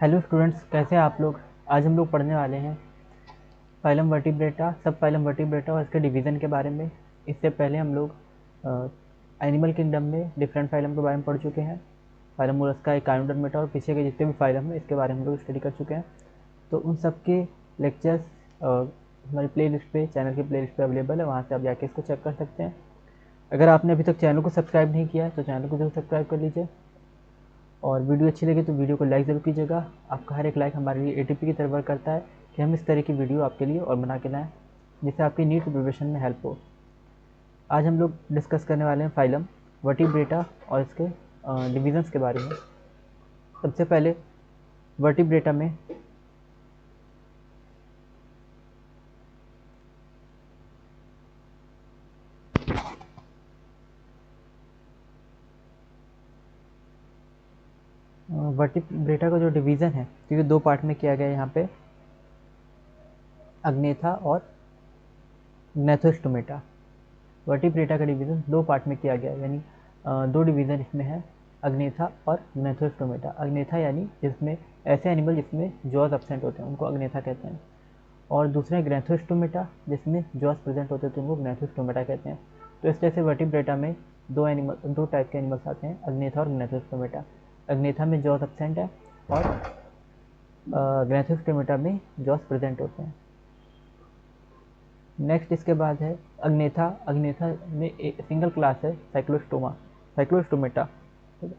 Hello students, कैसे हैं आप लोग। आज हम लोग पढ़ने वाले हैं फाइलम वर्टिब्रेटा, सब फाइलम वर्टिब्रेटा और इसके डिवीज़न के बारे में। इससे पहले हम लोग एनिमल किंगडम में डिफरेंट फाइलम के बारे में पढ़ चुके हैं। फाइलम मोलस्का, एकाइनोडर्मेटा और पीछे के जितने भी फाइलम हैं इसके बारे में हम लोग स्टडी कर चुके हैं। तो उन सब के लेक्चर्स हमारी प्ले लिस्ट पे, चैनल की प्ले लिस्ट पे अवेलेबल है, वहाँ से आप जाके इसको चेक कर सकते हैं। अगर आपने अभी तक चैनल को सब्सक्राइब नहीं किया है तो चैनल को जरूर सब्सक्राइब कर लीजिए, और वीडियो अच्छी लगे तो वीडियो को लाइक ज़रूर कीजिएगा। आपका हर एक लाइक हमारे लिए एटीपी की तरह वर्क करता है कि हम इस तरह की वीडियो आपके लिए और बना के लाएँ जिससे आपकी नीट प्रिपरेशन में हेल्प हो। आज हम लोग डिस्कस करने वाले हैं फाइलम वर्टिब्रेटा और इसके डिविजन्स के बारे में। सबसे पहले वर्टिब्रेटा में वर्टिब्रेटा का जो डिवीज़न है तो ये दो पार्ट में किया गया है यहाँ पे, अग्नेथा और ग्नैथोस्टोमेटा। वर्टिब्रेटा का डिवीज़न दो पार्ट में किया गया है, यानी दो डिवीज़न इसमें है, अग्नेथा और ग्नैथोस्टोमेटा। अग्नेथा यानी जिसमें ऐसे एनिमल जिसमें जॉज एब्सेंट होते हैं उनको अग्नेथा कहते हैं, और दूसरे ग्नैथोस्टोमेटा जिसमें जॉज प्रेजेंट होते हैं तो उनको ग्नैथोस्टोमेटा कहते हैं। तो इस तरह से वर्टिब्रेटा में दो टाइप के एनिमल्स आते हैं, अग्नेथा और ग्नैथोस्टोमेटा। अग्नेथा में जॉज एब्सेंट है और ग्नैथोस्टोमेटा में जॉज प्रेजेंट होते हैं। नेक्स्ट इसके बाद है अग्नेथा। अग्नेथा में एक सिंगल क्लास है साइक्लोस्टोमेटा। ठीक है,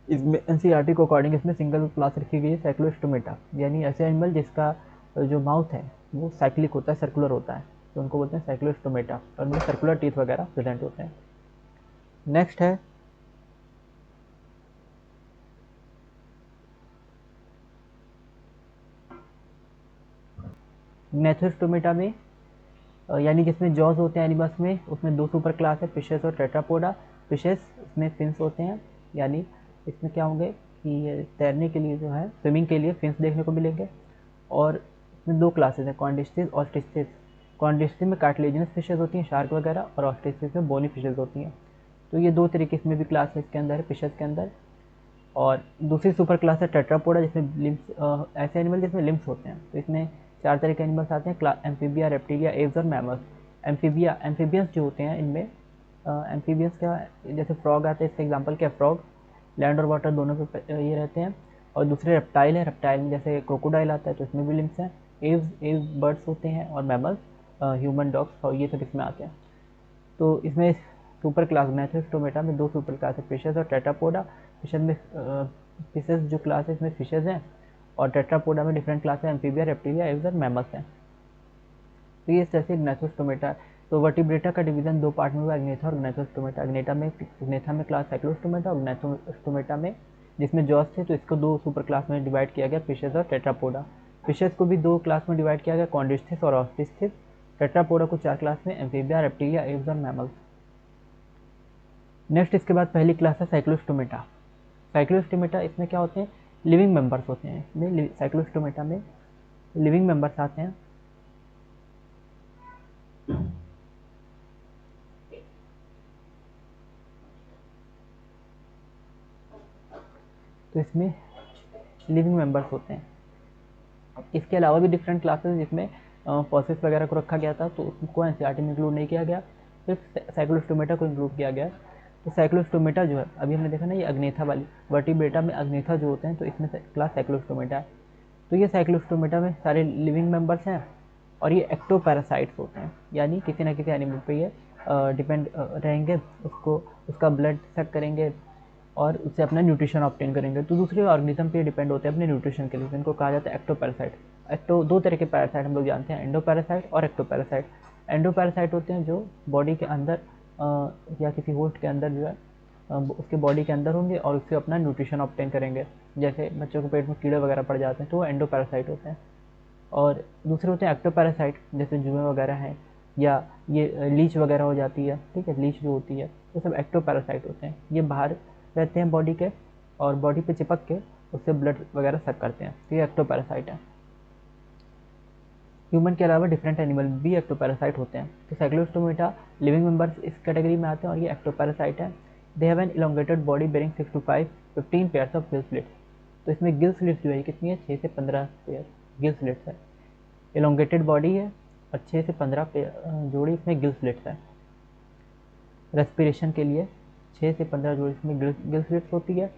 इसमें एनसीईआरटी को अकॉर्डिंग इसमें सिंगल क्लास रखी गई है साइक्लोस्टोमेटा, यानी ऐसे एनिमल जिसका जो माउथ है वो साइक्लिक होता है, सर्कुलर होता है, तो उनको बोलते हैं साइक्लोस्टोमेटा, और उनमें सर्कुलर टीथ वगैरह प्रेजेंट होते हैं। नेक्स्ट है ग्नैथोस्टोमेटा में, यानी जिसमें जॉज होते हैं एनिमल्स में, उसमें दो सुपर क्लास है, फिशेस और टेट्रापोडा। फिशेस इसमें फिन्स होते हैं, यानी इसमें क्या होंगे कि ये तैरने के लिए जो है, स्विमिंग के लिए फिन्स देखने को मिलेंगे। और इसमें दो क्लासेस हैं, कॉन्डिस्टिस और ऑस्टिस्टिस। कॉन्डिस्टिस में कार्टिलेजिनस फिशेज होती हैं, शार्क वगैरह, और ऑस्टिस्टिस में बोनी फिशेज होती हैं। तो ये दो तरीके इसमें भी क्लास है इसके अंदर है, फिशेज के अंदर। और दूसरी सुपर क्लास है टेट्रापोडा, जिसमें लिम्स, ऐसे एनिमल जिसमें लिम्स होते हैं। तो इसमें चार तरह के एनिमल्स आते हैं, एम्फीबिया, रेप्टिलिया, एव्स और मैमल्स। एम्फीबियंस जो होते हैं इनमें, एम्फीबियंस क्या, जैसे फ्रॉग आते हैं, इसका एग्जांपल क्या है, फ्रॉग लैंड और वाटर दोनों पे ये रहते हैं। और दूसरे रेप्टाइल है, रेप्टाइल में जैसे क्रोकोडाइल आता है तो इसमें भी लिम्स हैं। एव्स बर्ड्स होते हैं, और मैमल्स ह्यूमन डॉग्स और ये सब इसमें आते हैं। तो इसमें सुपर क्लास ग्नैथोस्टोमेटा में दो सुपर क्लास है, फिशेज और टेट्रापोडा। फिशेज में फिशेज जो क्लास है इसमें फिशेज हैं, और टेट्रापोडा में डिफरेंट क्लास है, एम्फीबिया, रेप्टिलिया, एव्स और मैमल्स हैं। तो ये इस तरह से ग्नैथोस्टोमेटा। तो वर्टिब्रेटा का डिवीजन दो पार्ट में हुआ, अग्नेथा और ग्नैथोस्टोमेटा। अग्नेथा में क्लास साइक्लोस्टोमेटा, और ग्नैथोस्टोमेटा में जिसमें जॉस थे तो इसको दो सुपर क्लास में डिवाइड किया गया, फिशेज और टेट्रापोडा। फिशेज को भी दो क्लास में डिवाइड किया गया, कॉन्डिस्थिस और ऑस्टिस्थिस। टेट्रापोडा को चार क्लास में, एम्फीबिया, रेप्टिलिया, एव्स और मैमल्स। नेक्स्ट इसके बाद पहली क्लास है साइक्लोस्टोमेटा। साइक्लोस्टोमेटा इसमें क्या होते हैं, लिविंग मेंबर्स होते हैं। इसमें साइक्लोस्टोमेटा में लिविंग मेंबर्स आते हैं। तो इसमें लिविंग मेंबर्स होते हैं। इसके अलावा भी डिफरेंट क्लासेस जिसमें फॉसिल्स वगैरह को रखा गया था, तो उसको एनसीईआरटी में इंक्लूड नहीं किया गया, सिर्फ साइक्लोस्टोमेटा को इंक्लूड किया गया। तो साइक्लोस्टोमेटा जो है, अभी हमने देखा ना, ये अग्नेथा वाली वर्टिब्रेटा में अग्नेथा जो होते हैं, तो इसमें क्लास साइक्लोस्टोमेटा है। तो ये साइक्लोस्टोमेटा में सारे लिविंग मेंबर्स हैं, और ये एक्टोपैरासाइट्स होते हैं, यानी किसी ना किसी एनिमल पे ये डिपेंड रहेंगे, उसको उसका ब्लड सेक करेंगे और उससे अपना न्यूट्रिशन ऑब्टेन करेंगे। तो दूसरे ऑर्गेनिज्म पे डिपेंड होते हैं अपने न्यूट्रिशन के लिए, जिनको कहा जाता है एक्टोपैरासाइट। दो तरह के पैरासाइट हम लोग जानते हैं, एंडोपैरासाइट और एक्टोपैरासाइट। एंडोपैरासाइट होते हैं जो बॉडी के अंदर या किसी होस्ट के अंदर जो है उसके बॉडी के अंदर होंगे और उससे अपना न्यूट्रिशन ऑब्टेन करेंगे। जैसे बच्चों के पेट में कीड़े वगैरह पड़ जाते हैं तो वो एंडोपैरासाइट होते हैं। और दूसरे होते हैं एक्टोपैरासाइट, जैसे जुएं वगैरह हैं, या ये लीच वगैरह हो जाती है, ठीक है, लीच जो होती है, ये सब एक्टोपैरासाइट होते हैं। ये बाहर रहते हैं बॉडी के, और बॉडी पे चिपक के उससे ब्लड वगैरह सक करते हैं, तो ये एक्टोपैरासाइट है। ह्यूमन के अलावा डिफरेंट एनिमल भी एक्टोपैरासाइट होते हैं। तो साइक्लोस्टोमेटा लिविंग मेंबर्स इस कैटेगरी में आते हैं, और ये एक्टोपैरासाइट है। They have an elongated body bearing 6 to 15 pairs of gill slits. तो इसमें गिल स्लिट्स जो है कितनी है, 6 से 15 पेयर गिल स्लिट्स है। एलोंगेटेड बॉडी है और 6 से 15 जोड़ी इसमें गिल स्लिट्स है। रेस्पिरेशन के लिए 6 से 15 जोड़ी इसमें गिल स्लिट्स होती है।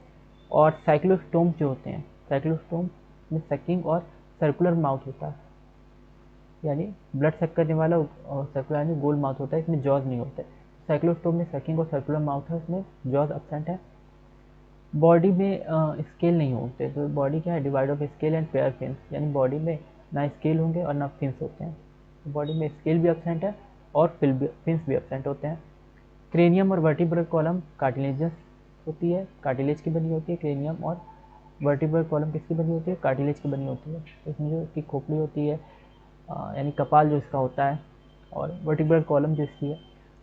और साइक्लोस्टोम जो होते हैं, साइक्लोस्टोम में सकिंग और सर्कुलर माउथ होता है, यानी ब्लड सक करने वाला और सर्कुलर यानी गोल माउथ होता है, इसमें जॉज नहीं होते। साइक्लोस्टोम में सकिंग और सर्कुलर माउथ है, उसमें जॉज एब्सेंट है। बॉडी में स्केल नहीं होते, तो बॉडी क्या है, divide of scale and pair fins, यानी बॉडी में ना स्केल होंगे और ना फिन्स होते हैं। बॉडी में स्केल भी एब्सेंट है और फिन्स भी एब्सेंट होते हैं। क्रेनियम और वर्टिब्रल कॉलम कार्टिलेजस होती है, कार्टिलेज की बनी होती है। क्रेनियम और वर्टिब्रल कॉलम किसकी बनी होती है, कार्टिलेज की बनी होती है। इसमें जो इसकी खोपड़ी होती है, यानी कपाल जो इसका होता है, और वर्टिब्रल कॉलम जो इसकी है,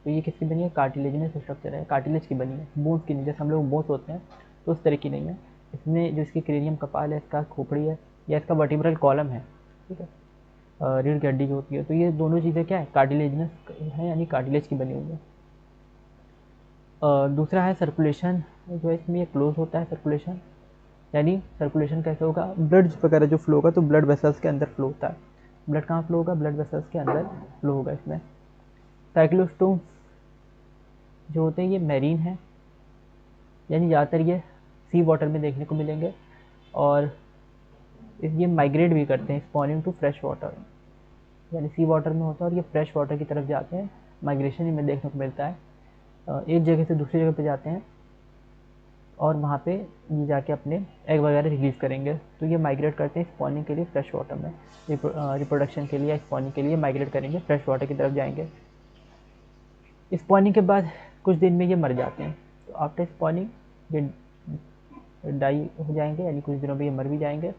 तो ये किसकी बनी है, कार्टिलेजिनस स्ट्रक्चर है, कार्टिलेज की बनी है, बोन्स की नहीं। जैसे हम लोग बोन्स होते हैं तो उस तरह की नहीं है। इसमें जो इसकी क्रेनियम कपाल है, इसका खोपड़ी है, या इसका वर्टिब्रल कॉलम है, ठीक है, रीढ़ की हड्डी जो होती है, तो ये दोनों चीज़ें क्या है, कार्टिलेजिनस है, यानी कार्टिलेज की बनी हुई है। दूसरा है सर्कुलेशन, जो है इसमें ये क्लोज होता है सर्कुलेशन, यानी सर्कुलेशन कैसे होगा, ब्लड वगैरह जो फ्लो होगा तो ब्लड वेसल्स के अंदर फ्लो होता है। ब्लड कहाँ फ्लो होगा, ब्लड वेसल्स के अंदर फ्लो होगा इसमें। साइक्लोस्टोम्स जो होते हैं ये मैरीन है, यानी ज़्यादातर ये सी वाटर में देखने को मिलेंगे, और ये माइग्रेट भी करते हैं स्पॉनिंग टू फ्रेश वाटर, यानी सी वाटर में होता है और ये फ्रेश वाटर की तरफ जाते हैं, माइग्रेशन इनमें देखने को मिलता है। एक जगह से दूसरी जगह पे जाते हैं और वहाँ पे ये जाके अपने एग वगैरह रिलीज करेंगे, तो ये माइग्रेट करते हैं स्पॉनिंग के लिए फ्रेश वाटर में, रिप्रोडक्शन के लिए या स्पॉनिंग के लिए माइग्रेट करेंगे, फ्रेश वाटर की तरफ जाएंगे। स्पॉनिंग के बाद कुछ दिन में ये मर जाते हैं, तो आफ्टर स्पॉनिंग ये डाई हो जाएंगे, यानी कुछ दिनों में ये मर भी जाएंगे।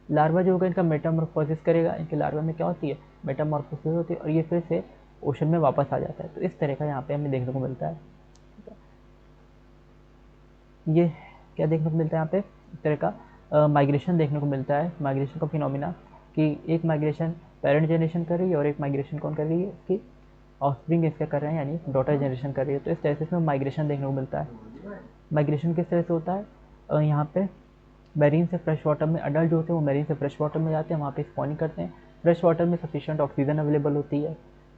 लार्वा जो होगा इनका मेटामॉर्फोसिस करेगा, इनके लार्वा में क्या होती है, मेटामॉर्फोसिस होती है, और ये फिर से ओशन में वापस आ जाता है। तो इस तरह का यहाँ पे हमें देखने को मिलता है। ये क्या देखने को मिलता है यहाँ पे, इस तरह का माइग्रेशन देखने को मिलता है, माइग्रेशन का फिनोमिना, कि एक माइग्रेशन पेरेंट जनरेशन कर रही है और एक माइग्रेशन कौन कर रही है, इसकी ऑफस्प्रिंग इसका कर रहे हैं, यानी डॉटर जनरेशन कर रही है। तो इस तरह से इसमें माइग्रेशन देखने को मिलता है। माइग्रेशन किस तरह से होता है, यहाँ पे मैरीन से फ्रेश वाटर में, अडल्ट जो होते हैं वो मैरीन से फ्रेश वाटर में जाते हैं, वहाँ पे स्पॉनिंग करते हैं। फ्रेश वाटर में सफिशिएंट ऑक्सीजन अवेलेबल होती है,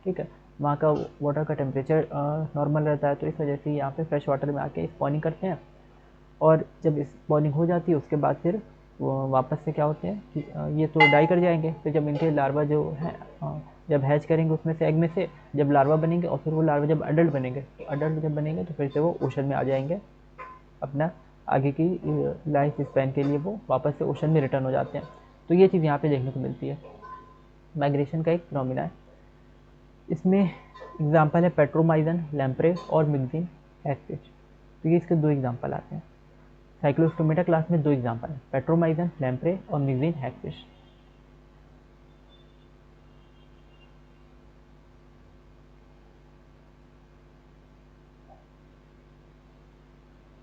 ठीक है, वहाँ का वाटर का टेम्परेचर नॉर्मल रहता है, तो इस वजह से यहाँ पे फ्रेश वाटर में आके स्पॉनिंग करते हैं। और जब स्पॉनिंग हो जाती है उसके बाद फिर वो वापस से क्या होते हैं कि ये तो डाई कर जाएंगे, फिर जब इनके लार्वा जो है जब हैच करेंगे उसमें से, एग में से जब लार्वा बनेंगे, और फिर वो लार्वा जब अडल्ट बनेंगे, तो अडल्ट जब बनेंगे तो फिर से वो ओशन में आ जाएंगे, अपना आगे की लाइफ स्पैन के लिए वो वापस से ओशन में रिटर्न हो जाते हैं। तो ये चीज़ यहाँ पे देखने को मिलती है, माइग्रेशन का एक फिनोमिना है। इसमें एग्जाम्पल है पेट्रोमाइजन, लैम्प्रे और मिक्सिन हैगफिश, तो ये इसके दो एग्जाम्पल आते हैं। साइक्लोस्टोमेटा क्लास में दो एग्जाम्पल हैं, पेट्रोमाइजन लैम्प्रे और मिक्सिन हैगफिश।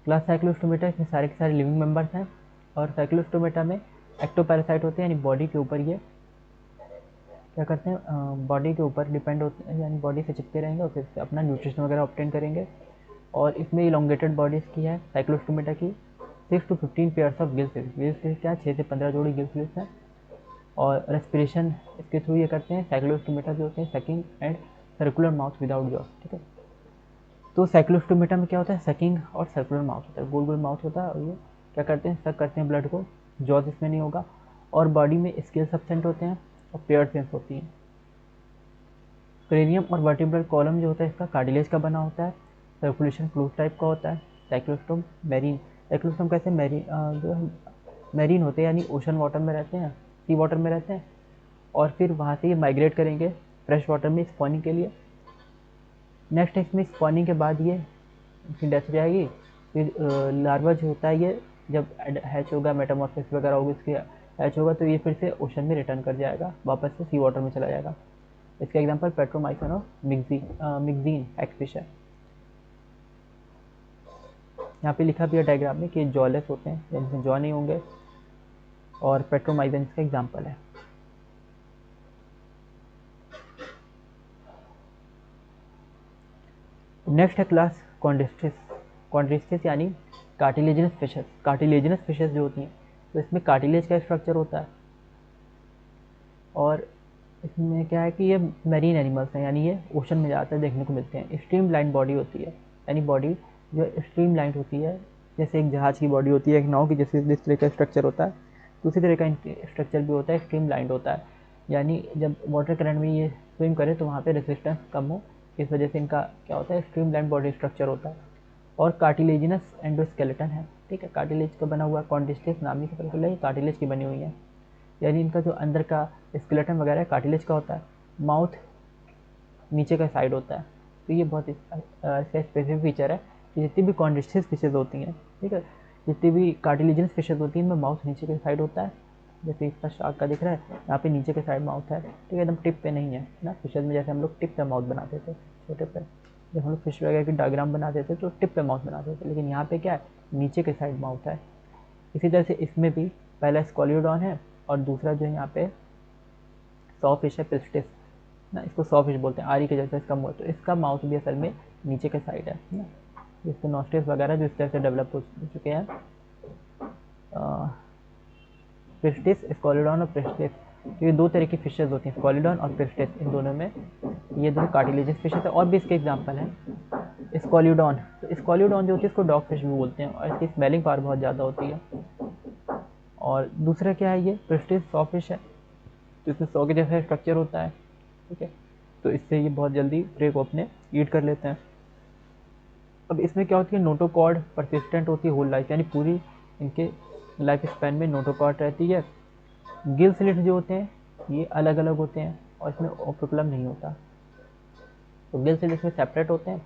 क्लास साइक्लोस्टोमेटा, इसमें सारे के सारे लिविंग मेंबर्स हैं, और साइक्लोस्टोमेटा में एक्टोपैरासाइट होते हैं, यानी बॉडी के ऊपर ये क्या करते हैं, बॉडी के ऊपर डिपेंड होते हैं, यानी बॉडी से चिपके रहेंगे और फिर से अपना न्यूट्रिशन वगैरह ऑब्टेन करेंगे। और इसमें इलोंगेटेड बॉडीज़ की है साइक्लोस्टोमेटा की 6 to 15 pairs of gill slits, gill slits क्या है, 6 से 15 जोड़ी गिल स्लिट्स हैं। और रेस्पिरेशन इसके थ्रू ये करते हैं, साइक्लोस्टोमेटा जो होते हैं sucking and circular mouth without jaw, ठीक है। तो साइक्लोस्टोमेटा में क्या होता है, सकिंग और सर्कुलर माउथ होता है, गोल गोल माउथ होता है, और ये क्या करते हैं, सक करते हैं ब्लड को, जॉज इसमें नहीं होगा। और बॉडी में स्केल्स एब्सेंट होते हैं और पेयर्ड फिन्स होती हैं। क्रेनियम और वर्टिब्रल कॉलम जो होता है इसका कार्टिलेज का बना होता है। सर्कुलेशन क्लोज टाइप का होता है। साइक्लोस्टोम मैरीन, साइक्लोस्टोम कैसे मैरीन जो मैरीन होते हैं, यानी ओशन वाटर में रहते हैं, सी वाटर में रहते हैं, और फिर वहाँ से ये माइग्रेट करेंगे फ्रेश वाटर में स्पॉनिंग के लिए। नेक्स्ट इसमें स्पॉनिंग के बाद ये इनकी डेथ हो जाएगी। फिर लार्वा जो होता है ये जब हैच होगा, मेटामॉर्फोसिस वगैरह होगी, इसके हैच होगा, तो ये फिर से ओशन में रिटर्न कर जाएगा, वापस से सी वाटर में चला जाएगा। इसका एग्जांपल पेट्रोमाइसिन और मिक्सिन हैगफिश है। यहाँ पे लिखा भी है डायग्राम में कि जॉलेस होते हैं, जिनमें जॉ नहीं होंगे, और पेट्रोमाइसिन इसका एग्जांपल है। नेक्स्ट है क्लास कॉन्ड्रिस्टिस, कॉन्ड्रिस्टिस यानी कार्टिलेजिनस फिशेस जो होती हैं तो इसमें कार्टिलेज का स्ट्रक्चर होता है, और इसमें क्या है कि ये मैरीन एनिमल्स हैं, यानी ये ओशन में ज़्यादातर देखने को मिलते हैं। स्ट्रीम लाइन बॉडी होती है, यानी बॉडी जो स्ट्रीम लाइन होती है, जैसे एक जहाज़ की बॉडी होती है, एक नाव की जैसे जिस तरह का स्ट्रक्चर होता है, तो उसी तरह का स्ट्रक्चर भी होता है, स्ट्रीम लाइन होता है। यानी जब वाटर करंट में ये स्विम करे तो वहाँ पे रेजिस्टेंस कम हो, इस वजह से इनका क्या होता है, स्ट्रीम लाइन बॉडी स्ट्रक्चर होता है। और कार्टिलेजिनस एंडोस्केलेटन है, ठीक है, कार्टिलेज का बना हुआ कॉन्डिस्टिस नाम ही से पता चला, ये कार्टिलेज की बनी हुई है, यानी इनका जो अंदर का स्केलेटन वगैरह कार्टिलेज का होता है। माउथ नीचे का साइड होता है, तो ये बहुत इसका स्पेसिफिक फीचर है कि जितनी भी कॉन्डिस्टिस फिशेज होती हैं, ठीक है, जितनी भी कार्टिलेजिनस फिशेज होती हैं इनमें माउथ नीचे के साइड होता है, जैसे इसका शार्क का दिख रहा है, यहाँ पे नीचे के साइड माउथ है, ठीक है, एकदम टिप पे नहीं है ना। फिशेज में जैसे हम लोग टिप पे माउथ बनाते थे छोटे पे, जब हम लोग फिश वगैरह की डायग्राम बनाते थे तो टिप पे माउथ बनाते थे, लेकिन यहाँ पे क्या है, नीचे के साइड माउथ है। इसी तरह से इसमें भी पहला स्कॉलियोडॉन है और दूसरा जो है यहाँ पे सॉ फिश है, पिस्टिस ना, इसको सॉ फिश बोलते हैं, आरी के जैसा इसका मुँह, तो इसका माउथ भी असल में नीचे के साइड है ना। इसके नॉस्ट्रिल्स वगैरह जो इस तरह से डेवलप हो चुके हैं। पिस्टिस, स्कॉलिडॉन और पिस्टिस, तो ये दो तरह की फिशेज होती हैं, स्कॉलिडॉन और पिस्टिस, इन दोनों में ये दोनों कार्टिलेजियस फिशेज है। और भी इसके एग्जांपल हैं। स्कॉलिडॉन, तो स्कॉलिडॉन जो होती है इसको डॉग फिश भी बोलते हैं और इसकी स्मेलिंग पावर बहुत ज़्यादा होती है। और दूसरा क्या है, ये पिस्टिस सॉ फिश है, तो इसमें सॉ के जैसा स्ट्रक्चर होता है, ठीक है, तो इससे ये बहुत जल्दी प्रे को अपने ईट कर लेते हैं। अब इसमें क्या होती है, नोटोकॉर्ड परसिस्टेंट होती है होल लाइफ, यानी पूरी इनके लाइफ स्पैन में नोटोकॉर्ड रहती है। गिल स्लिट जो होते हैं ये अलग अलग होते हैं और इसमें ओपरकुलम नहीं होता, तो गिल स्लिट इसमें सेपरेट होते हैं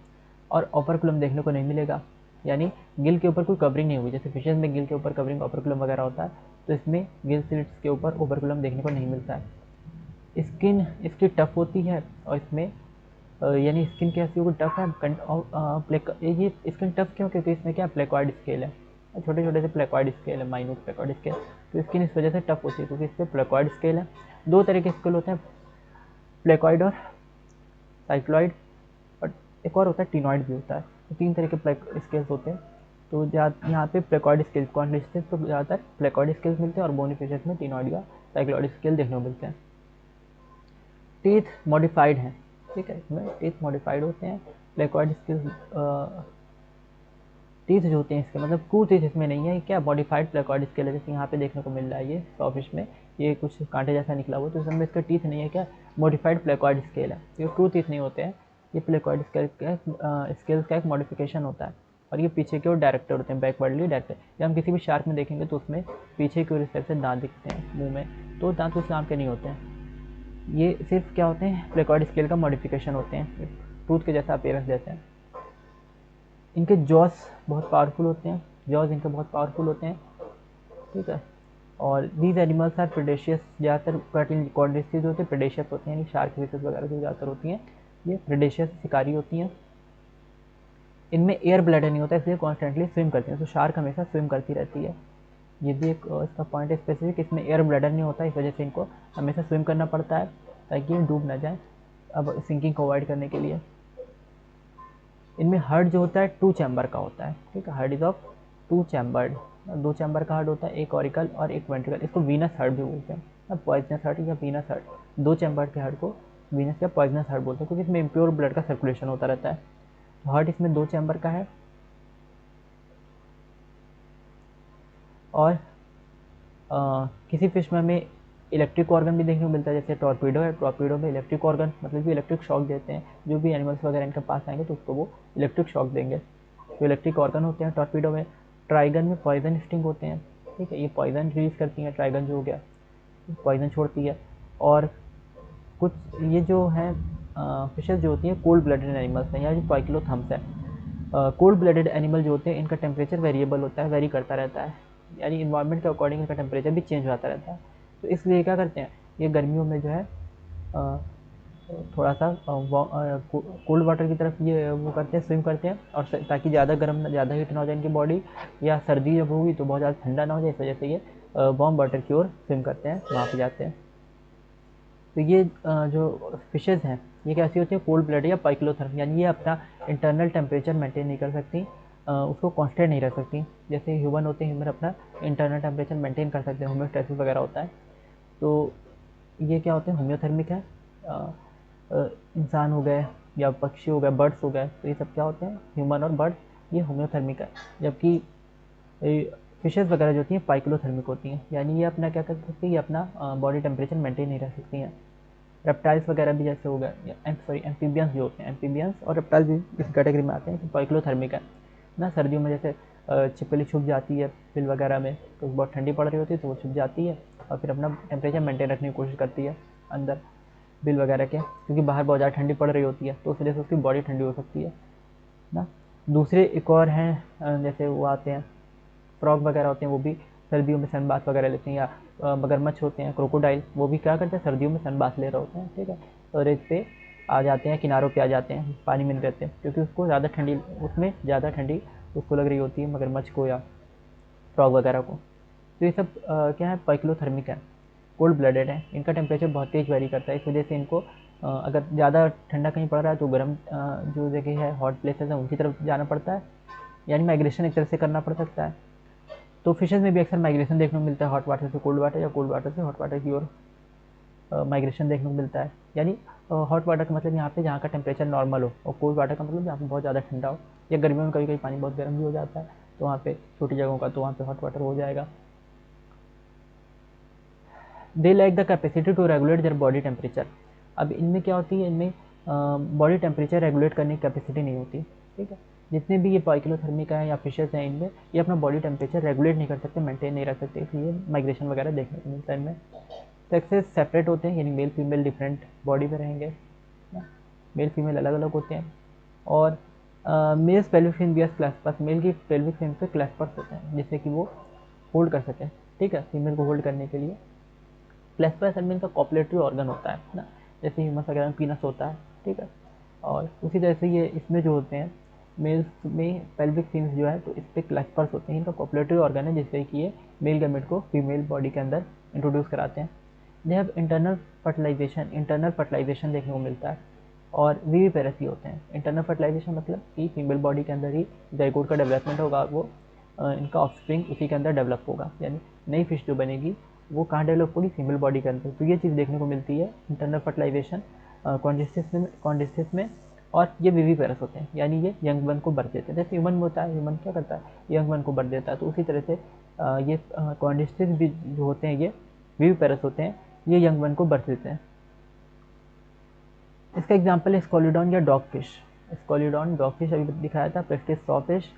और ओपरकुलम देखने को नहीं मिलेगा, यानी गिल के ऊपर कोई कवरिंग नहीं होगी। जैसे फिशेज में गिल के ऊपर कवरिंग ओपरकुलम वगैरह होता है, तो इसमें गिल स्लिट्स के ऊपर ओपरकुलम देखने को नहीं मिलता है। स्किन इसकी टफ होती है और इसमें यानी स्किन कैसी होगी, टफ है, ये स्किन टफ क्यों, क्योंकि इसमें क्या प्लेकॉइड स्केल है, छोटे छोटे से प्लेकॉइड स्केल है, माइन्यूट प्लेकॉइड स्केल, तो स्किन इस वजह से टफ होती है क्योंकि इस पर प्लेकॉइड स्केल है। दो तरह के स्केल होते हैं, प्लेकॉइड और साइक्लॉइड, और एक और होता है टिनॉइड भी होता है, तो तीन तरह के स्केल्स होते हैं। तो यहाँ पे प्लेकॉइड स्केल कॉन्डिस्टिस तो ज़्यादातर प्लेकॉइड स्केल्स मिलते हैं और बोनी फिशेस में टिनॉइड या साइक्लॉइड स्केल देखने को मिलते हैं। टीथ मॉडिफाइड हैं, ठीक है, इसमें टीथ मॉडिफाइड होते हैं। प्लेकॉइड स्केल्स टीथ जो होते हैं इसके मतलब टू टीथ इसमें नहीं है, क्या मॉडिफाइड प्लेकॉइड स्केल है, जैसे यहाँ पे देखने को मिल रहा है ये सॉ फिश में ये कुछ कांटे जैसा निकला हुआ, तो इसमें इसका टीथ नहीं है, क्या मॉडिफाइड प्लेकॉइड स्केल है, ये टू टीथ नहीं होते हैं, ये प्लेकॉइड स्केल्स का एक मॉडिफिकेशन होता है। और ये पीछे की ओर डायरेक्टर होते हैं, बैकवर्डली डायरेक्टर। जब हम किसी भी शार्क में देखेंगे तो उसमें पीछे की ओर इस तरह से दांत दिखते हैं मुँह में, तो दांत उस नाम के नहीं होते हैं, ये सिर्फ क्या होते हैं, प्लेकॉइड स्केल का मॉडिफिकेशन होते हैं, टूथ के जैसा अपीयरेंस देते हैं। इनके जॉस बहुत पावरफुल होते हैं, जॉस इनके बहुत पावरफुल होते हैं, ठीक है। और दीज एनिमल्स आर प्रेडेशियस, ज़्यादातर कॉर्डिस्टिस होते हैं प्रेडेशियस होते हैं, यानी शार्क फिशेस वगैरह जो ज़्यादातर होती हैं ये प्रेडेशियस शिकारी होती हैं। इनमें एयर ब्लैडर नहीं होता, इसलिए कॉन्स्टेंटली स्विम करती हैं, तो शार्क हमेशा स्विम करती रहती है, ये भी एक इसका पॉइंट है स्पेसिफिक। इसमें एयर ब्लैडर नहीं होता, इस वजह से इनको हमेशा स्विम करना पड़ता है ताकि ये डूब ना जाए, अब सिंकिंग को अवॉइड करने के लिए। इनमें हर्ड जो होता है 2 चैम्बर का होता है, ठीक है, heard is of 2 chambered, 2 chamber का हर्ड होता है, एक ऑरिकल और एक वेंट्रिकल, इसको वीनस हर्ड भी बोलते हैं, पॉइजनस हर्ड या वीनस हर्ड। 2 चैम्बर के हर्ड को वीनस या पॉइजनस हर्ड बोलते हैं क्योंकि इसमें इम्प्योर ब्लड का सर्कुलेशन होता रहता है। तो हर्ड इसमें 2 चैम्बर का है। और किसी फिश में हमें इलेक्ट्रिक ऑर्गन भी देखने को मिलता है, जैसे टॉर्पीडो है, टॉर्पीडो में इलेक्ट्रिक ऑर्गन मतलब कि इलेक्ट्रिक शॉक देते हैं, जो भी एनिमल्स वगैरह इनके पास आएंगे तो उसको वो इलेक्ट्रिक शॉक देंगे, तो इलेक्ट्रिक ऑर्गन होते हैं टॉर्पीडो में। ट्राइगन में पॉइजन स्टिंग होते हैं, ठीक है, ये पॉइजन रिलीज करती हैं, ट्राइगन जो हो गया पॉइजन छोड़ती है। और कुछ ये जो है फिशेज जो होती हैं कोल्ड ब्लडेड एनिमल्स हैं, या जो पाइक्लोथम्स है, कोल्ड ब्लडेड एनिमल जो होते हैं इनका टेम्परेचर वेरिएबल होता है, वेरी करता रहता है, यानी इन्वायरमेंट के अकॉर्डिंग इनका टेम्परेचर भी चेंज होता रहता है, तो इसलिए क्या करते हैं ये गर्मियों में जो है थोड़ा सा कोल्ड वाटर की तरफ ये वो करते हैं, स्विम करते हैं, और ताकि ज़्यादा गर्म ज़्यादा हीट ना हो जाए इनकी बॉडी, या सर्दी जब होगी तो बहुत ज़्यादा ठंडा ना हो जाए, इस वजह से ये वार्म वाटर की ओर स्विम करते हैं, वहाँ पे जाते हैं। तो ये जो फिशेज़ हैं ये कैसी होती है कोल्ड ब्लड या पाइक्लोथर्म, यानी ये अपना इंटरनल टेम्परेचर मेंटेन नहीं कर सकती, उसको कांस्टेंट नहीं रह सकती। जैसे ह्यूमन होते हैं, ह्यूमन अपना इंटरनल टेम्परेचर मेंटेन कर सकते हैं, होम्योस्टेसिस वगैरह होता है। तो ये क्या होते हैं, होम्योथर्मिक है। इंसान हो गए या पक्षी हो गए, बर्ड्स हो गए, तो ये सब क्या होते हैं, ह्यूमन और बर्ड, ये होम्योथर्मिक है। जबकि फिशेस वगैरह जो होती हैं पाइक्लोथर्मिक होती हैं, यानी ये अपना क्या कर सकती है, ये अपना बॉडी टेम्परेचर मेंटेन नहीं रख सकती हैं। रेप्टाइल्स वगैरह भी जैसे हो गए, सॉरी एम्फीबियंस जो होते हैं, एम्फीबियंस और रेप्टाइल भी इस कैटेगरी में आते हैं, तो पाइक्लोथर्मिक है ना। सर्दियों में जैसे छिपकली छुप जाती है बिल वगैरह में, तो बहुत ठंडी पड़ रही होती है तो वो छुप जाती है और फिर अपना टेम्परेचर मेंटेन रखने की कोशिश करती है अंदर बिल वगैरह के, क्योंकि बाहर बहुत ज़्यादा ठंडी पड़ रही होती है, तो उस वजह से उसकी बॉडी ठंडी हो सकती है ना। दूसरे एक और हैं, जैसे वो आते हैं फ्रॉग वगैरह होते हैं, वो भी सर्दियों में सन बाथ वगैरह लेते हैं। या मगरमच्छ होते हैं, क्रोकोडाइल, वो भी क्या करते हैं, सर्दियों में सन बाथ ले रहे होते हैं, ठीक है। तो रेत पे आ जाते हैं, किनारों पे आ जाते हैं, पानी में नहीं रहते हैं, क्योंकि उसको ज़्यादा ठंडी, उसमें ज़्यादा ठंडी उसको लग रही होती है, मगरमच्छ को या फ्रॉग वगैरह को। तो ये सब क्या है, पाइक्लोथर्मिक है, कोल्ड ब्लडेड है। इनका टेम्परेचर बहुत तेज़ वेरी करता है, इस वजह से इनको अगर ज़्यादा ठंडा कहीं पड़ रहा है तो गर्म जो जगह है, हॉट प्लेसेस हैं, उनकी तरफ जाना पड़ता है, यानी माइग्रेशन एक तरह से करना पड़ सकता है। तो फिशेज़ में भी अक्सर माइग्रेशन देखने को मिलता है, हॉट वाटर से कोल्ड वाटर या कोल्ड वाटर से हॉट वाटर की ओर माइग्रेशन देखने को मिलता है। यानी हॉट वाटर का मतलब यहाँ पे जहाँ का टेम्परेचर नॉर्मल हो, और कोल्ड वाटर का मतलब जहाँ पे बहुत ज़्यादा ठंडा हो, या गर्मियों में कभी कभी पानी बहुत गर्म भी हो जाता है, तो वहाँ पे छोटी जगहों का, तो वहाँ पे हॉट वाटर हो जाएगा। They like the capacity to regulate their body temperature. अब इनमें क्या होती है, इनमें बॉडी टेम्परेचर रेगुलेट करने की कैपेसिटी नहीं होती, ठीक है। जितने भी ये पाइक्लोथर्मिक हैं या फिशेस हैं, इनमें ये अपना बॉडी टेम्परेचर रेगुलेट नहीं कर सकते, मेंटेन नहीं रख सकते, इसलिए माइग्रेशन वगैरह देखने को मिलता है इनमें। सेक्सेस सेपरेट होते हैं, यानी मेल फीमेल डिफरेंट बॉडी में रहेंगे, मेल फीमेल अलग अलग होते हैं। और males pelvic fin bears claspers, male की पेल्विक फिन पे क्लैस्पर्स होते हैं, जिससे कि वो होल्ड कर सकें, ठीक है, फीमेल को होल्ड करने के लिए। क्लैस्पर असल में इनका कॉपलेटरी ऑर्गन होता है ना, जैसे ह्यूमस वगैरह में पीनस होता है, ठीक है। और उसी तरह से ये इसमें जो होते हैं मेल्स में पेल्विक फिन्स जो है, तो इस पर क्लैस्पर्स होते हैं, इनका कॉपलेटरी ऑर्गन है, जिससे कि ये मेल गैमेट को फीमेल बॉडी के अंदर इंट्रोड्यूस कराते हैं। दे हैव इंटरनल फर्टिलाइजेशन देखने को मिलता है। और विविपेरसी होते हैं। इंटरनल फर्टिलाइजेशन मतलब कि फीमेल बॉडी के अंदर ही जाइगोट का डेवलपमेंट होगा, वो इनका ऑफस्प्रिंग उसी के अंदर डेवलप होगा, यानी नई फिश जो बनेगी वो कहाँ डेवलप होगी, फीमेल बॉडी के अंदर। तो ये चीज़ देखने को मिलती है, इंटरनल फर्टिलाइजेशन कॉन्डिस्टिस में। और ये विविपेरस होते हैं, यानी ये यंग वन को बर्थ देते हैं, जैसे ह्यूमन में होता है, ह्यूमन क्या करता है, यंग वन को बर्थ देता है। तो उसी तरह से ये कॉन्डिस्टिस भी जो होते हैं ये विविपेरस होते हैं, ये यंग वन को बर्थ देते हैं। इसका एग्जाम्पल है स्कोलिडॉन या dogfish. Scoliodon dogfish अभी दिखाया था, Pristis sawfish,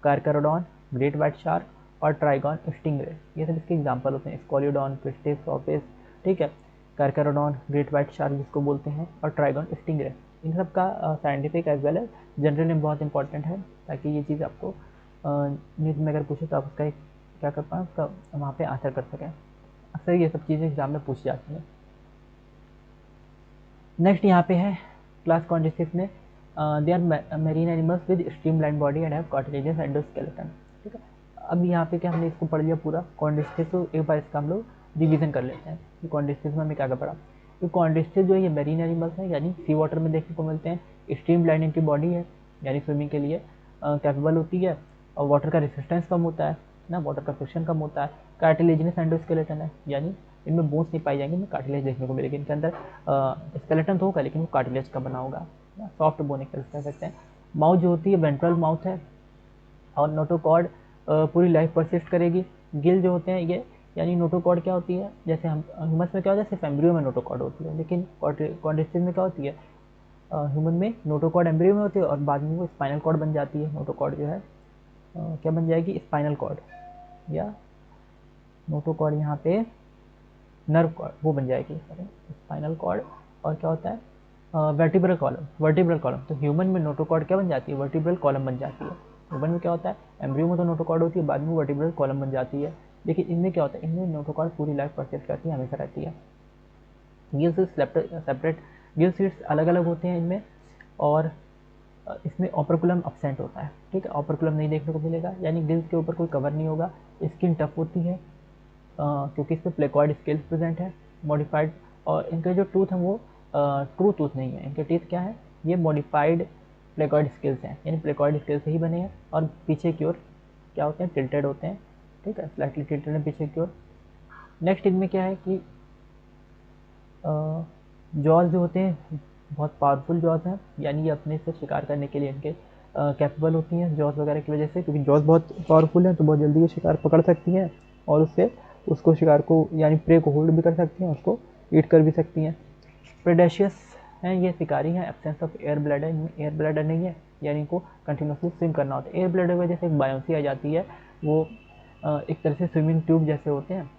Carcharodon, great white shark और ट्राइगॉन स्टिंगरे, ये सब इसके एग्जाम्पल होते हैं। स्कोलिडॉन, प्रेस्टिस सॉ फिश, ठीक है, कार्कारोडॉन, ग्रेट वाइट शार्क जिसको बोलते हैं, और ट्राइगॉन स्टिंगरे, इन सब का scientific as well as general name बहुत इंपॉर्टेंट है, ताकि ये चीज़ आपको नीट में अगर पूछे तो आप उसका क्या कर पाएँ, उसका वहाँ पे आंसर कर सकें। अक्सर ये सब चीज़ें एग्जाम में पूछ जाती हैं। नेक्स्ट यहाँ पे है क्लास कॉन्डिस्टिस में, they are marine animals with streamline body and have cartilaginous endoskeleton, ठीक है। अब यहाँ पे क्या हमने इसको पढ़ लिया पूरा कॉन्डिस्टिस, तो एक बार इसका हम लोग रिवीजन कर लेते हैं कि कॉन्डिस्टिस में हमें क्या क्या पढ़ा। तो कॉन्डिस्टिस जो है ये मेरीन एनिमल्स हैं, यानी सी वाटर में देखने को मिलते हैं। स्ट्रीमलाइन इनकी बॉडी है, यानी स्विमिंग के लिए कैपेबल होती है, और वाटर का रेसिस्टेंस कम होता है ना, वाटर का फ्रिक्शन कम होता है। कार्टिलेजिनस एंडोस्केलेटन है, यानी इनमें बोन्स नहीं पाई जाएंगी, इनमें कार्टिलेज देखने को मिलेगी, इनके अंदर स्केलेटन तो होगा लेकिन वो कार्टिलेज का बना होगा, सॉफ्ट बोन एक तरह से कह सकते हैं। माउथ जो होती है वेंट्रल माउथ है, और नोटोकॉर्ड पूरी लाइफ परसिस्ट करेगी। गिल जो होते हैं ये, यानी नोटोकॉर्ड क्या होती है, जैसे हम ह्यूमस में क्या होता है, सिर्फ एम्ब्रियो में नोटोकॉर्ड होती है, लेकिन कॉन्डिस्टिस में क्या होती है, ह्यूमन में नोटोकॉर्ड एम्ब्रियो में होती है, और बाद में वो स्पाइनल कॉर्ड बन जाती है। नोटोकॉर्ड जो है क्या बन जाएगी, स्पाइनल कॉर्ड, या नोटोकॉर्ड यहाँ पे नर्व कॉर्ड वो बन जाएगी, स्पाइनल कॉर्ड। और क्या होता है, वर्टिब्रल कॉलम। तो ह्यूमन में नोटोकॉर्ड क्या बन जाती है, वर्टिब्रल कॉलम बन जाती है। ह्यूमन में क्या होता है, एम्ब्रियो में तो नोटोकॉर्ड होती है, बाद में वर्टिब्रल कॉलम बन जाती है। लेकिन इनमें क्या होता है, इनमें नोटोकॉर्ड पूरी लाइफ परसिस्ट करती है, हमेशा रहती है। Gill seeds separate, Gill seeds अलग अलग होते हैं इनमें, और इसमें ऑपरकुलम अब्सेंट होता है, ठीक है, ऑपरकुलम नहीं देखने को मिलेगा, यानी गिल्स के ऊपर कोई कवर नहीं होगा। स्किन टफ होती है, क्योंकि इस पर प्लेकॉइड स्केल्स प्रेजेंट है, मॉडिफाइड। और इनके जो टूथ हैं वो ट्रू टूथ नहीं है, इनके टीथ क्या है, ये मॉडिफाइड प्लेकॉइड स्केल्स हैं, यानी प्लेकॉइड स्केल से ही बने हैं, और पीछे की ओर क्या होते हैं, टिल्टेड होते हैं, ठीक है, स्लाइटली टिल्टेड है पीछे की ओर। नेक्स्ट इनमें क्या है कि जॉज जो होते हैं बहुत पावरफुल जॉज हैं, यानी ये अपने से शिकार करने के लिए इनके कैपेबल होती हैं जॉज वगैरह की वजह से, क्योंकि जॉज बहुत पावरफुल हैं तो बहुत जल्दी ये शिकार पकड़ सकती हैं और उससे उसको शिकार को यानी प्रे को होल्ड भी कर सकती हैं, उसको ईट कर भी सकती हैं। प्रेडेशियस हैं, ये शिकारी हैं, एब्सेंस ऑफ एयर ब्लैडर, इनमें एयर ब्लैडर नहीं है, यानी इनको कंटिन्यूसली स्विम करना होता है। एयर ब्लैडर की वजह से एक बायोंसी आ जाती है, वो एक तरह से स्विमिंग ट्यूब जैसे होते हैं,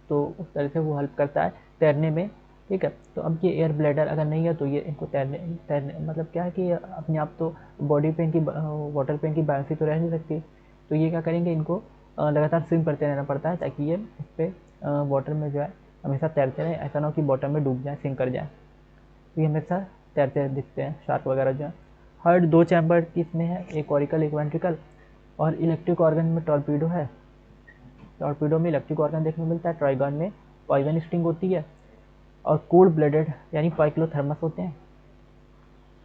तो उस तरह से वो हेल्प करता है तैरने में, ठीक है। तो अब ये एयर ब्लैडर अगर नहीं है तो ये इनको तैरने तैरने मतलब क्या है कि अपने आप तो बॉडी पे इनकी वाटर पे इनकी बायोंसी तो रह नहीं सकती, तो ये क्या करेंगे, इनको लगातार स्विम करते रहना पड़ता है ताकि ये इस पर वाटर में जो है हमेशा तैरते रहें, ऐसा ना हो कि बॉटम में डूब जाए, सिंक कर जाए। तो ये हमेशा तैरते दिखते हैं शार्क वगैरह जो है। हार्ट 2 चैम्बर की इसमें है, एक ऑरिकल एक वेंट्रिकल, और इलेक्ट्रिक ऑर्गन में टॉर्पीडो है, टॉर्पीडो में इलेक्ट्रिक ऑर्गन देखने को मिलता है, ट्राइगन में पॉइजन स्टिंग होती है, और कोल्ड ब्लडेड यानी पाइक्लोथर्मस होते हैं,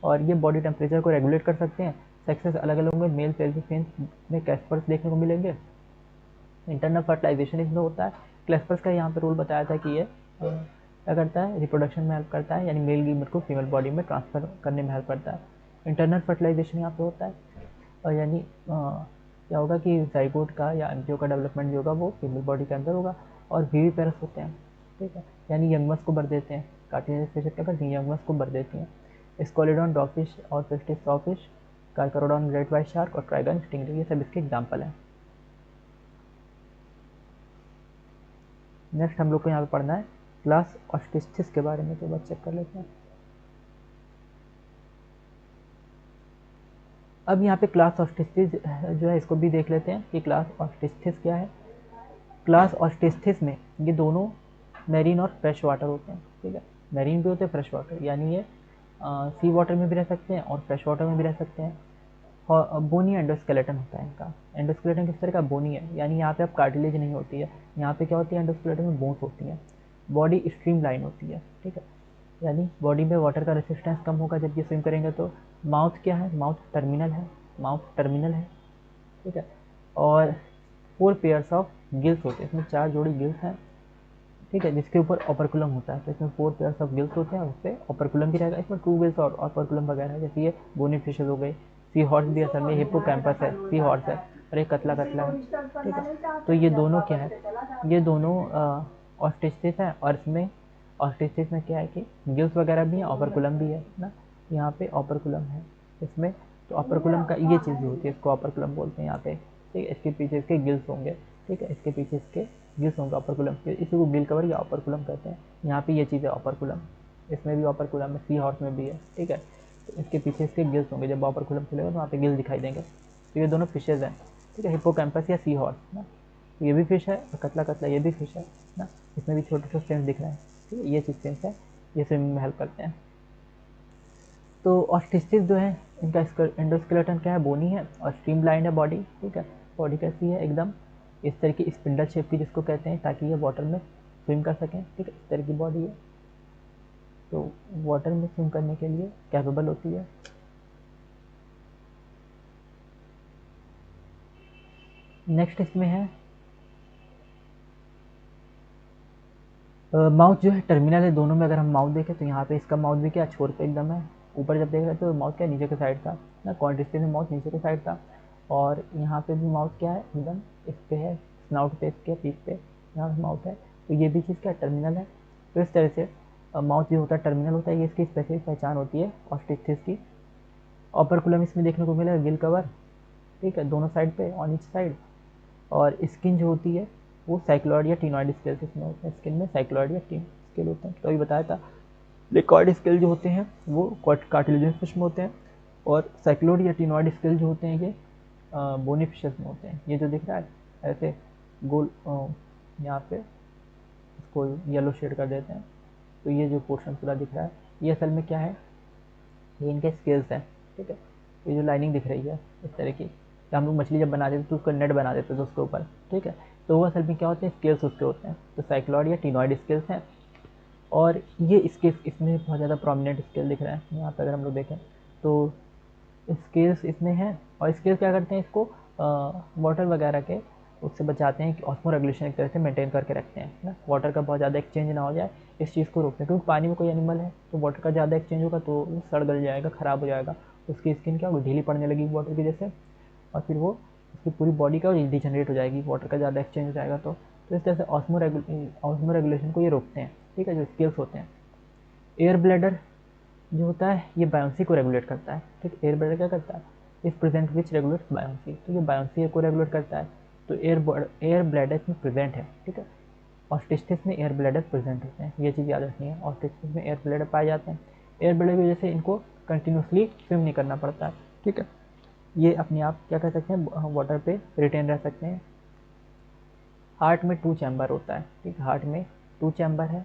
और ये बॉडी टेम्परेचर को रेगुलेट कर सकते हैं। सेक्सेस अलग अलग होंगे, मेल फेल्स में कैस्पर्स देखने को मिलेंगे। इंटरनल फर्टिलाइजेशन इसमें होता है। क्लेस्पर्स का यहाँ पे रोल बताया था कि ये क्या करता है, रिप्रोडक्शन में हेल्प करता है, यानी मेल गीमेट को फीमेल बॉडी में ट्रांसफर करने में हेल्प करता है। इंटरनल फर्टिलाइजेशन यहाँ पे होता है, और यानी क्या होगा कि जाइगोट का या एम्ब्रियो का डेवलपमेंट जो होगा वो फीमेल बॉडी के अंदर होगा। और विविपेरस होते हैं, ठीक है, यानी यंगमस को भर देते हैं। कार्टिलेजिनस फिशेज क्या करती हैं, यंगमस को भर देती हैं। स्कोलिडॉन डॉगफिश और फिस्टिस सॉफिश, कार्कारोडॉन ग्रेट वाइट शार्क और ट्राइगन स्टिंगरे, ये सब इसके एग्जाम्पल हैं। नेक्स्ट हम लोग को यहाँ पे पढ़ना है क्लास ऑस्टिस्थिस के बारे में, तो बस चेक कर लेते हैं। अब यहाँ पे क्लास ऑस्टिस्थिस जो है इसको भी देख लेते हैं कि क्लास ऑस्टिस्थिस क्या है। क्लास ऑस्टिस्थिस में ये दोनों मैरीन और फ्रेश वाटर होते हैं, ठीक है, मैरीन भी होते हैं फ्रेश वाटर, यानी ये सी वाटर में भी रह सकते हैं और फ्रेश वाटर में भी रह सकते हैं। और बोनी एंडोस्केलेटन होता है इनका। एंडोस्केलेटन किस तरह का, बोनी है, यानी यहाँ पे अब कार्टिलेज नहीं होती है, यहाँ पे क्या होती है, एंडोस्केलेटन में बोन्स होती हैं। बॉडी स्ट्रीम लाइन होती है, ठीक है, यानी बॉडी में वाटर का रेसिस्टेंस कम होगा जब ये स्विम करेंगे। तो माउथ क्या है, माउथ टर्मिनल है, माउथ टर्मिनल है, ठीक है। और 4 पेयर्स ऑफ गिल्स होते हैं, इसमें 4 जोड़ी गिल्स हैं, ठीक है, जिसके ऊपर ऑपरकुलम होता है। तो इसमें 4 पेयर्स ऑफ गिल्स होते हैं, उस पर ऑपरकुलम भी रहेगा। इसमें 2 गिल्स और ऑपरकुलम वगैरह, जैसे ये बोनी फिशेज हो गई। सी हॉर्स भी असल में हिप्पोकैम्पस है, सी हॉर्स है, और एक कतला कतला है, ठीक है। तो ये दोनों क्या है, ये दोनों ऑस्टिस्टिस है, और इसमें ऑस्टिस्टिस में क्या है कि गिल्स वगैरह भी हैं, ऑपरकुलम भी है ना, यहाँ पे ऑपरकुलम है इसमें। तो ऑपरकुलम का ये चीज़ जो होती है इसको ऑपरकुलम बोलते हैं यहाँ पे, ठीक है। इसके पीछे इसके गिल्स होंगे, ठीक है, इसके पीछे इसके गिल्स होंगे ऑपरकुलम के, इसी को गिल कवर या ऑपरकुलम कहते हैं। यहाँ पे ये चीज़ है ऑपरकुलम, इसमें भी ऑपरकुलम है, सी हॉर्स में भी है, ठीक है। तो इसके पीछे इसके गिल्स होंगे, जब ऑपरकुलम खुलेगा तो वहाँ पे गिल्स दिखाई देंगे। तो ये दोनों फिशेज हैं, ठीक है, हिप्पोकैम्पस या सी हॉर्स ना, ये भी फिश है, और कतला कतला ये भी फिश है ना, इसमें भी छोटे छोटे सेंस दिख रहे हैं, ठीक है, ये चीज़ सेंस है, ये स्विमिंग में हेल्प करते हैं। तो ऑस्टिस्टिस जो है इनका एंडोस्केलेटन क्या है, बोनी है और स्ट्रीमलाइन है बॉडी, ठीक है। बॉडी कैसी है, एकदम इस तरह की स्पिंडल शेप की जिसको कहते हैं, ताकि ये वाटर में स्विम कर सकें, ठीक है, इस तरह की बॉडी है, तो वाटर में स्विम करने के लिए कैपेबल होती है। नेक्स्ट इसमें है माउथ जो है टर्मिनल है दोनों में। अगर हम माउथ देखें तो यहाँ पे इसका माउथ भी क्या छोर पे एकदम है, ऊपर जब देख रहे थे तो माउथ क्या नीचे के साइड था ना, क्वांटिस्टिस में माउथ नीचे के साइड था, और यहाँ पे भी माउथ क्या है एकदम इस पे है, स्नाउट पे, इसके पीठ पे यहाँ पे माउथ है, तो ये भी चीज़ क्या टर्मिनल है। तो इस तरह से माउथ जो होता है टर्मिनल होता है, ये इसकी स्पेसिफिक पहचान होती है ऑस्टिस्टिस की। ऑपरकुलम इसमें देखने को मिलेगा, गिल कवर, ठीक है, दोनों साइड पे ऑन ईच साइड। और स्किन जो होती है वो साइक्लॉइड या टिनॉइड स्केल्स इसमें होते हैं, स्किन में साइक्लॉइड या टिन स्केल होते हैं, तो अभी बताया था। प्लेकॉइड स्केल जो होते हैं वो कार्टिलेजिनस फिश में होते हैं, और साइक्लॉइड या टिनॉइड स्केल जो होते हैं ये बोनी फिशेस में होते हैं। ये जो दिख रहा है ऐसे गोल, यहाँ पे इसको येलो शेड कर देते हैं, तो ये जो पोर्शन पूरा दिख रहा है ये असल में क्या है, ये इनके स्केल्स हैं, ठीक है। ये जो लाइनिंग दिख रही है इस तरह की, हम लोग मछली जब बना देते तो उसका नेट बना देते थे उसके ऊपर, ठीक है, तो वो असल में क्या होते हैं, स्केल्स उसके होते हैं। तो साइक्लॉइड या टिनॉइड स्केल्स हैं, और ये स्केल्स इसमें बहुत ज़्यादा प्रोमिनेंट स्केल दिख रहा है यहाँ पर। अगर हम लोग देखें तो स्केल्स इसमें हैं, और स्केल्स क्या करते हैं, इसको वाटर वगैरह के उससे बचाते हैं कि ऑस्मो रेगुलेशन एक तरह से मेंटेन करके रखते हैं ना, वाटर का बहुत ज़्यादा एक्सचेंज ना हो जाए, इस चीज़ को रोकते हैं। क्योंकि पानी में कोई एनिमल है तो वाटर का ज़्यादा एक्सचेंज होगा तो वो सड़ गल जाएगा, ख़राब हो जाएगा, उसकी स्किन क्या होगी, ढीली पड़ने लगेगी वाटर की वजह से, और फिर वो उसकी पूरी बॉडी का डिजनरेट हो जाएगी, वाटर का ज़्यादा एक्सचेंज हो जाएगा। तो इस तरह से ऑस्मो रेगुलेशन को ये रोकते हैं, ठीक है, जो स्केल्स होते हैं। एयर ब्लैडर जो होता है ये बायोन्सी को रेगुलेट करता है, ठीक। एयर ब्लैडर क्या करता है, इस प्रेजेंट विच रेगुलेट्स बायोन्सी, तो ये बायोन्सी को रेगुलेट करता है। तो एयर ब्लैडर इसमें प्रेजेंट है, ठीक है। ऑस्टिस्टिस में एयर ब्लैडर प्रेजेंट होते हैं, ये चीज़ याद रखनी है, ऑस्टिस्टिस में एयर ब्लैडर पाए जाते हैं। एयर ब्लैडर की वजह से इनको कंटिन्यूसली स्विम नहीं करना पड़ता है, ठीक है। ये अपने आप क्या कर सकते हैं, वाटर पे रिटेन रह सकते हैं। हार्ट में 2 चैम्बर होता है, ठीक है, हार्ट में 2 चैम्बर है,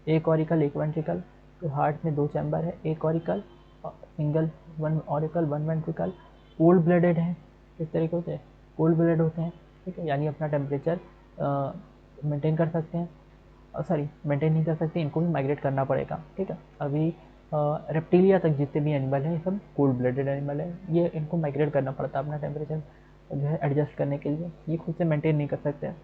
एक ऑरिकल एक वेंट्रिकल। तो हार्ट में 2 चैम्बर है, एक auricle single, 1 auricle 1 ventricle. Cold blooded है, किस तरीके होते हैं, कोल्ड ब्लडेड होते हैं, ठीक है, यानी अपना टेम्परेचर मेंटेन कर सकते हैं, सॉरी मेंटेन नहीं कर सकते, इनको भी माइग्रेट करना पड़ेगा, ठीक है। अभी रेप्टिलिया तक जितने भी एनिमल हैं ये सब कोल्ड ब्लडेड एनिमल है, ये इनको माइग्रेट करना पड़ता है अपना टेम्परेचर जो है एडजस्ट करने के लिए, ये खुद से मेंटेन नहीं कर सकते हैं।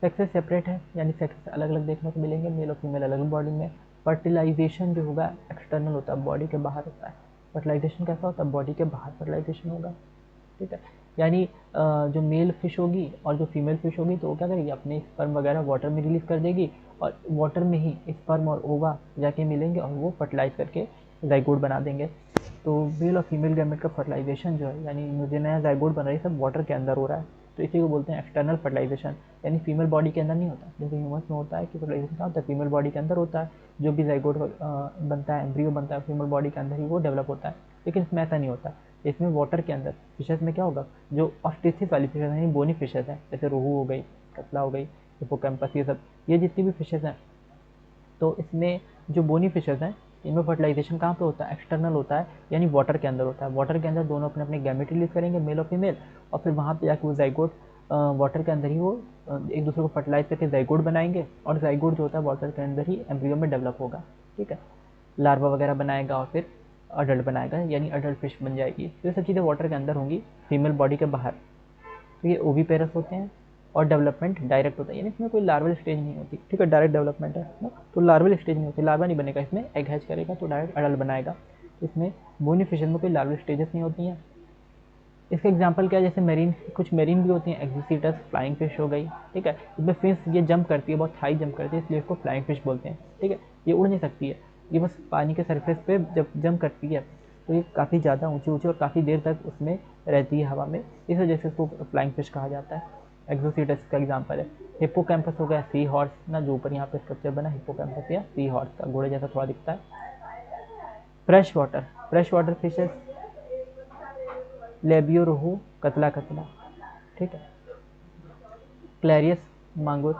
सेक्सेस सेपरेट है, यानी सेक्सेस अलग अलग देखने को मिलेंगे, मेल और फीमेल अलग बॉडी में। फर्टिलाइजेशन जो होगा एक्सटर्नल होता है, बॉडी के बाहर होता है। फर्टिलाइजेशन कैसा होता है, बॉडी के बाहर फर्टिलाइजेशन होगा, ठीक है। यानी जो मेल फिश होगी और जो फीमेल फिश होगी तो वो क्या करेगी, अपने स्पर्म वगैरह वाटर में रिलीज कर देगी, और वाटर में ही स्पर्म और ओवा जाके मिलेंगे और वो फर्टिलाइज करके जाइगोट बना देंगे। तो मेल और फीमेल गैमेट का फर्टिलाइजेशन जो है, यानी जो नया जाइगोट बन रहा है सब वाटर के अंदर हो रहा है, तो इसी को बोलते हैं एक्सटर्नल फर्टिलाइजेशन। यानी फीमेल बॉडी के अंदर नहीं होता, जैसे ह्यूमन्स में होता है कि फर्टिलाइजेशन कहाँ होता है, फीमेल बॉडी के अंदर होता है, जो भी जाइगोट बनता है, एम्ब्रियो बनता है, फीमेल बॉडी के अंदर ही वो डेवलप होता है। लेकिन इसमें ऐसा नहीं होता, इसमें वाटर के अंदर। फिशेस में क्या होगा, जो ऑस्टिसिस वाली फिशेस हैं, बोनी फिशेस हैं, जैसे रोहू हो गई, कतला हो गई, हिप्पोकैम्पस, ये सब, ये जितनी भी फिशेस हैं, तो इसमें जो बोनी फिशेस हैं इनमें फर्टिलाइजेशन कहाँ पे होता है, एक्सटर्नल होता है, यानी वाटर के अंदर होता है। वाटर के अंदर दोनों अपने अपने गैमेट रिलीज करेंगे, मेल और फीमेल, और फिर वहाँ पे जाके वो जाइगोट वाटर के अंदर ही वो एक दूसरे को फर्टिलाइज करके जाइगोट बनाएंगे, और जाइगोट जो होता है वाटर के अंदर ही एम्ब्रियो में डेवलप होगा, ठीक है। लार्वा वगैरह बनाएगा और फिर अडल्ट बनाएगा, यानी अडल्ट फिश बन जाएगी। तो ये सब चीज़ें वाटर के अंदर होंगी, फीमेल बॉडी के बाहर। तो ये ओवीपेरस होते हैं, और डेवलपमेंट डायरेक्ट होता है, यानी इसमें कोई लार्वल स्टेज नहीं होती, ठीक है, डायरेक्ट डेवलपमेंट है ना, तो लार्वल स्टेज नहीं होती, लार्वा नहीं बनेगा इसमें, एग हैच करेगा तो डायरेक्ट अडल्ट बनाएगा। इसमें बोनी फिशेज में कोई लार्वल स्टेजेस नहीं होती हैं। इसका एग्जांपल क्या है, जैसे मेरीन, कुछ मेरीन भी होती हैं, एक्जिसिटस फ्लाइंग फिश हो गई, ठीक है। इसमें फिश ये जंप करती है, बहुत हाई जंप करती है, इसलिए इसको फ्लाइंग फिश बोलते हैं, ठीक है। ये उड़ नहीं सकती है, ये बस पानी के सरफेस पे जब जंप करती है तो ये काफ़ी ज़्यादा ऊँची ऊँची और काफ़ी देर तक उसमें रहती है हवा में, इस वजह से इसको फ्लाइंग फिश कहा जाता है। एक्जोसीटस का एग्जांपल है। हिप्पोकैम्पस हो गया सी हॉर्स ना, जो ऊपर यहाँ पे स्ट्रक्चर बना हिप्पोकैम्पस या सी हॉर्स का, घोड़े जैसा थोड़ा दिखता है। फ्रेश वाटर फिशेस, लेबियो रोहू, कतला कतला, ठीक है। क्लैरियस मांगुर,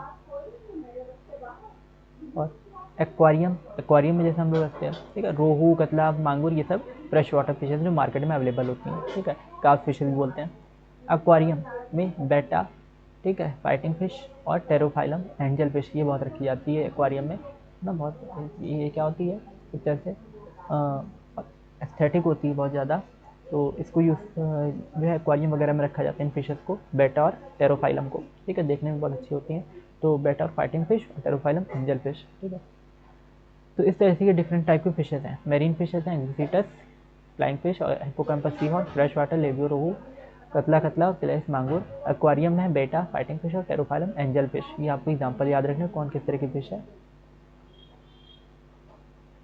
और एक्वारियम में जैसे हम लोग रखते हैं, ठीक है, रोहू कतला मांगुर, ये सब फ्रेश वाटर फिशेज जो मार्केट में अवेलेबल होती हैं, ठीक है, कार्प फिशेज बोलते हैं। एक्वारियम में बेटा, ठीक है, फाइटिंग फिश, और टेरोफाइलम एंजल फिश, ये बहुत रखी जाती है एक्वारियम में ना, बहुत ये क्या होती है एक तरह से एस्थेटिक होती है बहुत ज़्यादा, तो इसको यूज़ जो है एक्वारियम वगैरह में रखा जाता है इन फिशेस को, बेटा और टेरोफाइलम को, ठीक है, देखने में बहुत अच्छी होती हैं। तो बेटा और फाइटिंग फिश और टेरोफाइलम एंजल फिश, ठीक है। तो इस तरह से ये डिफरेंट टाइप के फिशेज हैं, मेरीन फिशेज हैं, एक्जिसिटस, फ्लाइंग फिश, और hippocampus sea horse, fresh water labio रोहू, कतला कतला और क्लैरियस मांगुर। एक्वारियम में बेटा, फाइटिंग फिश और टेरोफाइलम एंजल फिश। ये आपको एग्जांपल याद रखना कौन किस तरह की फिश है।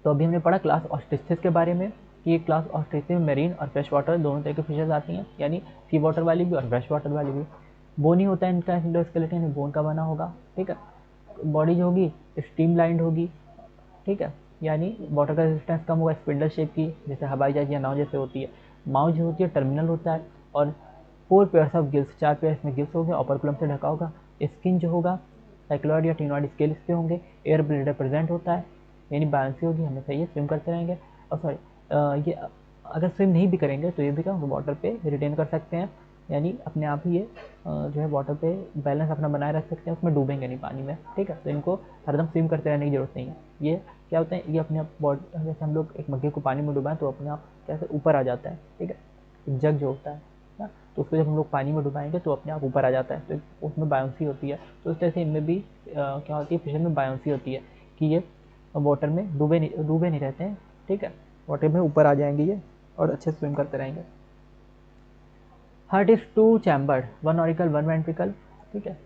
तो अभी हमने पढ़ा क्लास ऑस्ट्रिचेस के बारे में, कि ये क्लास ऑस्ट्रिचेस में मेरीन और फ्रेश वाटर दोनों तरह की फिशेज आती हैं, यानी सी वाटर वाली भी और फ्रेश वाटर वाली भी। बोनी होता है इनका एंडोस्केलेटन, यानी बोन का बना होगा, ठीक है। बॉडी जो होगी स्टीम लाइंड होगी, ठीक है, यानी वाटर का रेजिस्टेंस कम होगा, स्पिंडल शेप की, जैसे हवाई जहाज या नाव जैसे होती है। माउथ जो होती है टर्मिनल होता है, और 4 पेयर्स ऑफ गिल्स, 4 पेयर्स में गिल्स हो गए, ऑपरकुलम से ढका होगा। स्किन जो होगा साइक्लॉइड या टिनॉइड स्केल इस पे होंगे। एयर ब्लैडर प्रेजेंट होता है, यानी बायंसी होगी, हमेशा ये स्विम करते रहेंगे। और सॉरी ये अगर स्विम नहीं भी करेंगे तो ये भी क्या वाटर पे रिटेन कर सकते हैं, यानी अपने आप ही ये जो है वाटर पे बैलेंस अपना बनाए रख सकते हैं, उसमें डूबेंगे नहीं पानी में, ठीक है। तो इनको हरदम स्विम करते रहने की जरूरत नहीं है, ये क्या होता है, ये अपने आप बॉडी, जैसे हम लोग एक मग्गे को पानी में डुबाएं तो अपने आप कैसे ऊपर आ जाता है, ठीक है। एक जग जो होता है ना, तो उसको जब हम लोग पानी में डुबाएंगे तो अपने आप ऊपर आ जाता है, तो उसमें बायोंसी होती है। तो इस तरह से इनमें भी क्या होती है, फिशर में बायोंसी होती है कि ये वाटर में डूबे नहीं रहते हैं, ठीक है, वाटर में ऊपर आ जाएंगे ये और अच्छे से स्विम करते रहेंगे। Heart is 2 chambered, 1 auricle 1 ventricle, ठीक है।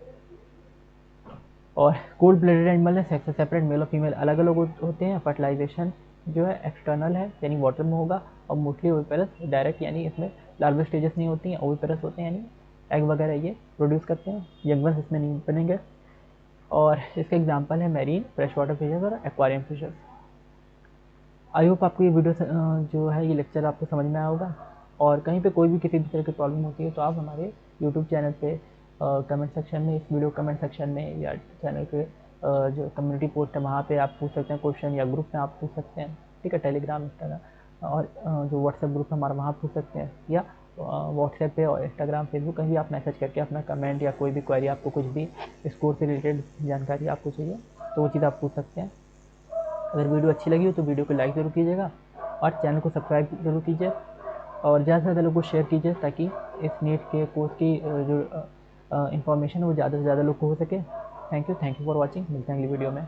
और कोल्ड ब्लडेड एनिमल में सेक्स सेपरेट, मेल और फीमेल अलग अलग होते हैं। फर्टिलाइजेशन जो है एक्सटर्नल है यानी वाटर में होगा, और मोस्टली ओविपेरस डायरेक्ट, यानी इसमें लार्वल स्टेजेस नहीं होती हैं, ओविपेरस होते हैं, यानी एग वगैरह ये प्रोड्यूस करते हैं, यंग वंस इसमें नहीं बनेंगे। और इसके एग्जांपल है मैरीन, फ्रेश वाटर फिशेस और एक्वारियम फिशेस। आई होप आपको ये वीडियो जो है ये लेक्चर आपको समझ में आया होगा। और कहीं पे कोई भी किसी भी तरह की प्रॉब्लम होती है तो आप हमारे यूट्यूब चैनल पे कमेंट सेक्शन में, इस वीडियो कमेंट सेक्शन में, या चैनल के जो कम्युनिटी पोस्ट है वहाँ पे आप पूछ सकते हैं क्वेश्चन, या ग्रुप में आप पूछ सकते हैं, ठीक है, टेलीग्राम, इंस्टाग्राम और जो व्हाट्सएप ग्रुप है हमारा वहाँ पूछ सकते हैं, या व्हाट्सएप पे और इंस्टाग्राम, फेसबुक कहीं भी आप मैसेज करके अपना कमेंट या कोई भी क्वेरी, आपको कुछ भी इस कोर्स से रिलेटेड जानकारी आपको चाहिए तो वो चीज़ आप पूछ सकते हैं। अगर वीडियो अच्छी लगी हो तो वीडियो को लाइक ज़रूर कीजिएगा और चैनल को सब्सक्राइब ज़रूर कीजिए, और ज़्यादा से ज़्यादा लोगों को शेयर कीजिए ताकि इस नीट के कोर्स की जो इन्फॉर्मेशन है वो ज़्यादा से ज़्यादा लोग को हो सके। थैंक यू फॉर वॉचिंग, मिलते हैं अगली वीडियो में।